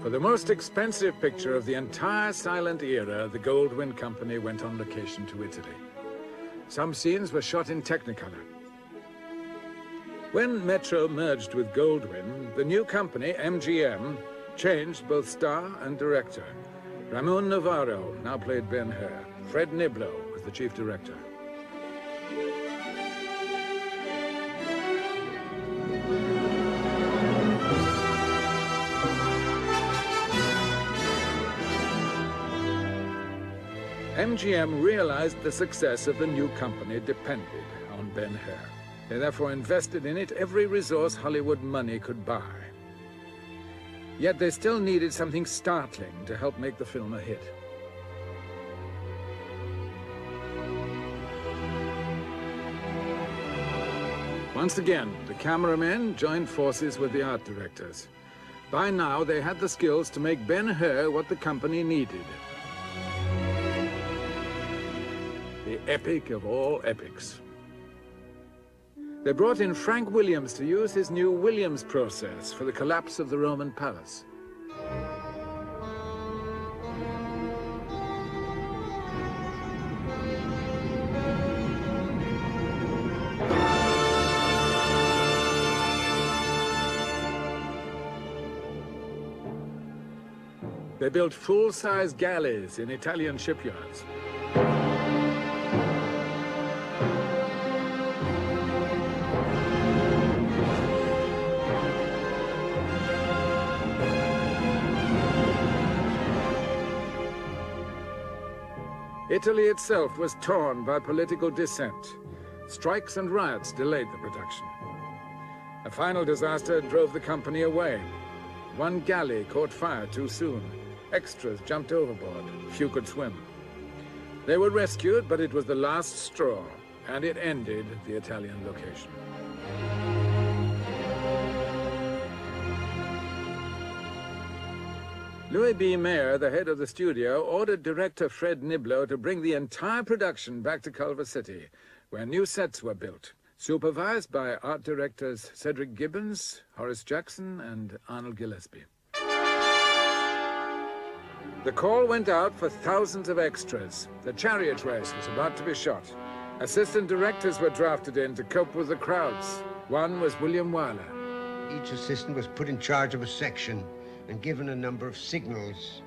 For the most expensive picture of the entire silent era, the Goldwyn Company went on location to Italy. Some scenes were shot in Technicolor. When Metro merged with Goldwyn, the new company, MGM, changed both star and director. Ramon Navarro now played Ben Hur. Fred Niblo was the chief director. MGM realized the success of the new company depended on Ben Hur. They therefore invested in it every resource Hollywood money could buy. Yet they still needed something startling to help make the film a hit. Once again, the cameramen joined forces with the art directors. By now, they had the skills to make Ben Hur what the company needed. The epic of all epics. They brought in Frank Williams to use his new Williams process for the collapse of the Roman palace. They built full-size galleys in Italian shipyards. Italy itself was torn by political dissent. Strikes and riots delayed the production. A final disaster drove the company away. One galley caught fire too soon. Extras jumped overboard. Few could swim. They were rescued, but it was the last straw, and it ended the Italian location. Louis B. Mayer, the head of the studio, ordered director Fred Niblo to bring the entire production back to Culver City, where new sets were built, supervised by art directors Cedric Gibbons, Horace Jackson, and Arnold Gillespie. The call went out for thousands of extras. The chariot race was about to be shot. Assistant directors were drafted in to cope with the crowds. One was William Wyler. Each assistant was put in charge of a section and given a number of signals.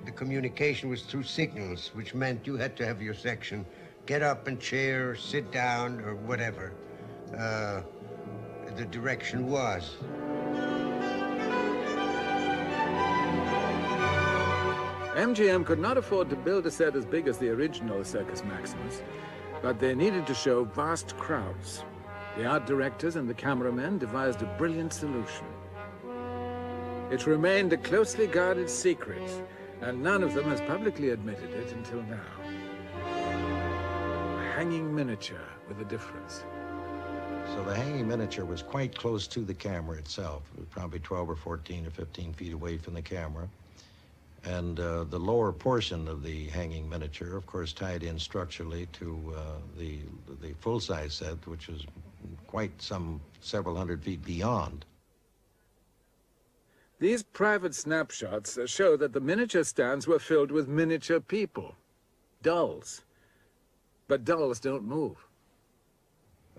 The communication was through signals, which meant you had to have your section get up and chair, or sit down, or whatever the direction was. MGM could not afford to build a set as big as the original Circus Maximus, but they needed to show vast crowds. The art directors and the cameramen devised a brilliant solution. It remained a closely guarded secret, and none of them has publicly admitted it until now. A hanging miniature with a difference. So the hanging miniature was quite close to the camera itself. It was probably 12 or 14 or 15 feet away from the camera. And the lower portion of the hanging miniature, of course, tied in structurally to the full-size set, which was quite several hundred feet beyond. These private snapshots show that the miniature stands were filled with miniature people, dolls. But dolls don't move.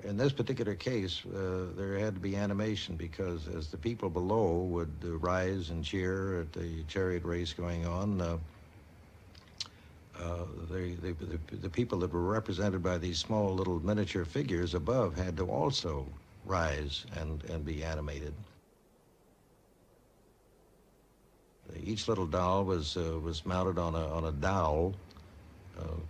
In this particular case, there had to be animation because as the people below would rise and cheer at the chariot race going on, the people that were represented by these small little miniature figures above had to also rise and be animated. Each little doll was mounted on a dowel,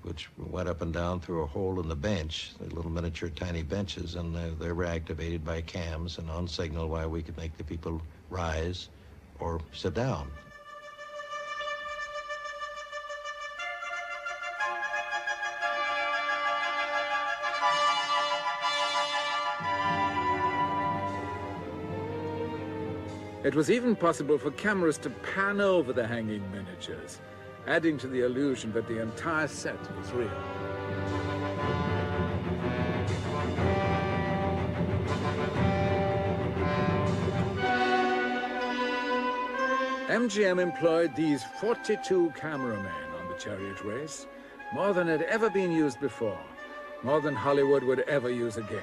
which went up and down through a hole in the bench, the little miniature tiny benches, and they were activated by cams and on signal while we could make the people rise or sit down. It was even possible for cameras to pan over the hanging miniatures, adding to the illusion that the entire set was real. MGM employed these 42 cameramen on the chariot race, more than had ever been used before, more than Hollywood would ever use again.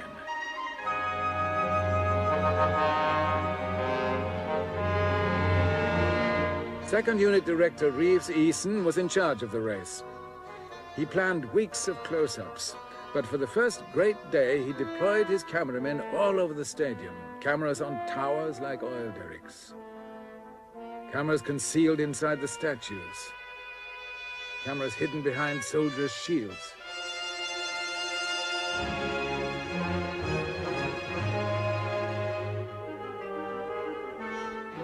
Second Unit Director Reeves Eason was in charge of the race. He planned weeks of close-ups, but for the first great day, he deployed his cameramen all over the stadium, cameras on towers like oil derricks, cameras concealed inside the statues, cameras hidden behind soldiers' shields.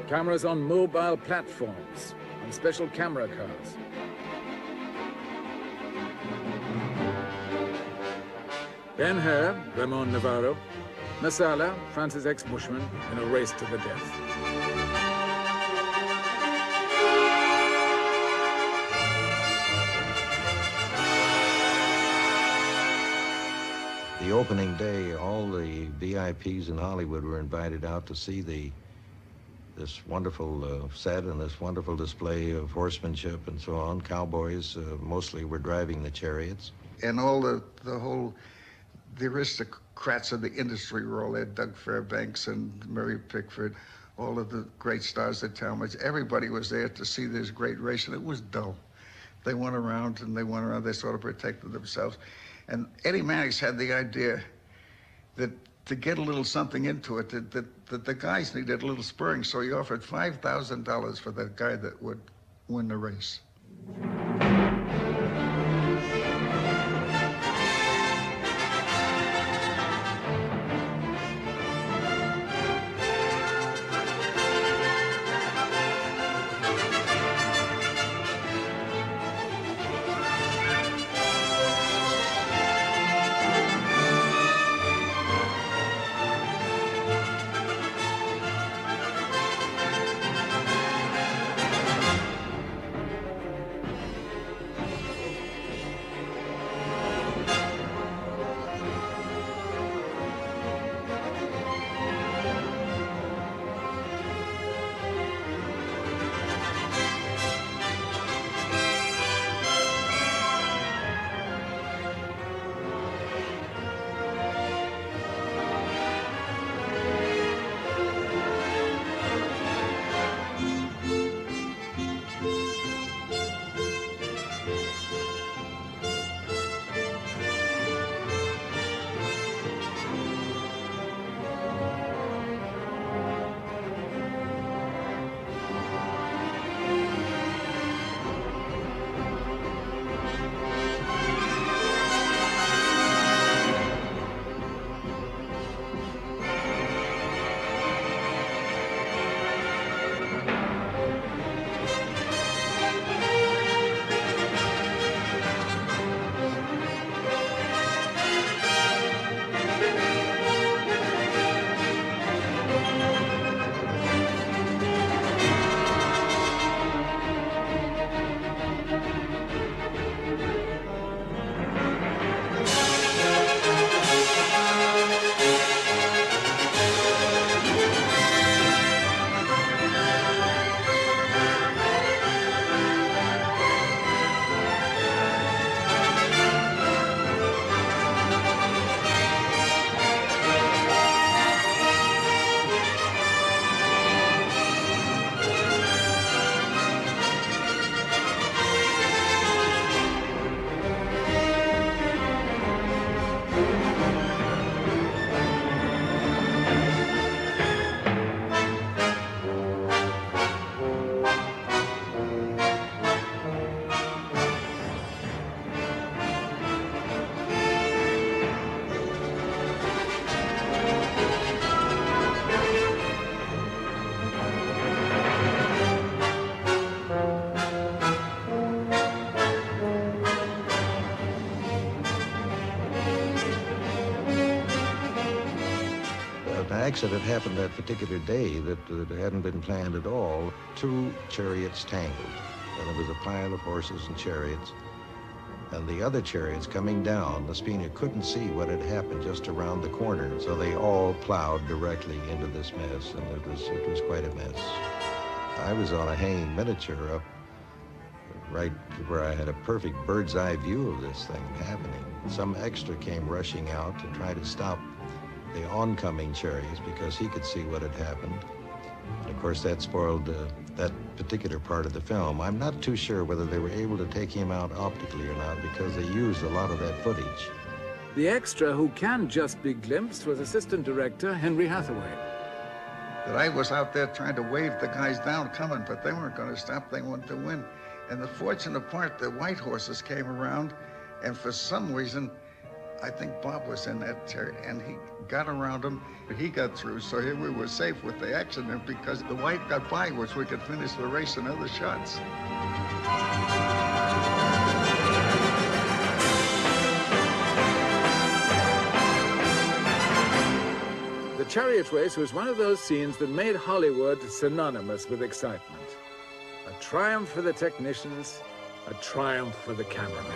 Cameras on mobile platforms, on special camera cars. Ben Hur, Ramon Navarro, Masala, France's ex-bushman, in a race to the death. The opening day, all the VIPs in Hollywood were invited out to see this wonderful set and this wonderful display of horsemanship and so on. Cowboys mostly were driving the chariots. And all the aristocrats of the industry were all there, Doug Fairbanks and Mary Pickford, all of the great stars of Talmadge. Everybody was there to see this great race, and it was dull. They went around, they sort of protected themselves. And Eddie Mannix had the idea that to get a little something into it, that the guys needed a little spurring, so he offered $5,000 for that guy that would win the race. Accident happened that particular day that hadn't been planned at all. Two chariots tangled, and there was a pile of horses and chariots. And the other chariots coming down, the Spina couldn't see what had happened just around the corner, so they all plowed directly into this mess, and it was quite a mess. I was on a hanging miniature up right where I had a perfect bird's eye view of this thing happening. Some extra came rushing out to try to stop the oncoming chariots because he could see what had happened. And of course, that spoiled that particular part of the film. I'm not too sure whether they were able to take him out optically or not because they used a lot of that footage. The extra who can just be glimpsed was assistant director Henry Hathaway. That I was out there trying to wave the guys down coming, but they weren't going to stop. They wanted to win. And the fortunate part, the white horses came around, and for some reason, I think Bob was in that chariot, and he got around them. He got through, so here we were safe with the accident because the white got by, which we could finish the race in other shots. The chariot race was one of those scenes that made Hollywood synonymous with excitement. A triumph for the technicians, a triumph for the cameramen.